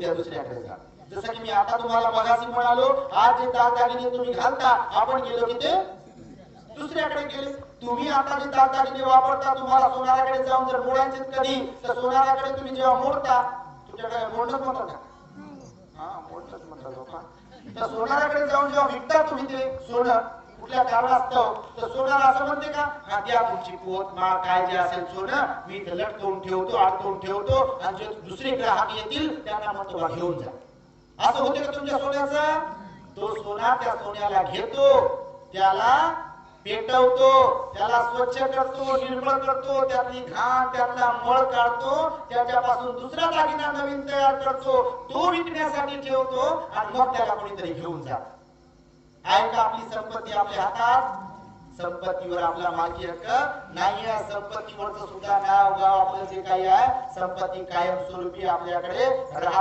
उद्या दुसऱ्याकडे जा. जसं की मी आता तुम्हाला मगाशी म्हणालो, आज जे दागदागिने तुम्ही घालता, आपण गेलो की ते दुसऱ्याकडे गेले. तुम्ही आता जे दागदागिने वापरता, तुम्हाला सोनाराकडे जाऊन जर मोडायचे कधी, तर सोनाराकडे तुम्ही जेव्हा मोडता, तुमच्याकडे मोडणंच म्हणतात का? हा, मोडणंच म्हणतात लोक. तर सोनाराकडे जाऊन जेव्हा विकता तुम्ही ते सोनं कुठल्या कारणास्तव, तर सोनार असं म्हणते का, हा द्या तुमची पोत माळ काय जे असेल सोनं, मी इथं लटकवून ठेवतो, अडकवून ठेवतो, आणि जे दुसरे ग्राहक येतील त्यांना म्हणतो बा घेऊन जा. असं होते का तुमच्या सोन्याचं? तो सोना त्या सोन्याला घेतो, त्याला पेटवतो, त्याला स्वच्छ करतो, निर्मळ करतो, त्यातली घाण त्यातला मळ काढतो, त्याच्यापासून दुसरा दागिना नवीन तयार करतो, तो विकण्यासाठी ठेवतो, आणि मग त्याला कोणीतरी घेऊन जात. आहे का आपली संपत्ती आपल्या हातात? संपत्तीवर आपला मालकी हक्क नाही आहे. संपत्तीवरचं सुद्धा नाव गाव आपलं जे काही आहे, संपत्ती कायमस्वरूपी आपल्याकडे राहत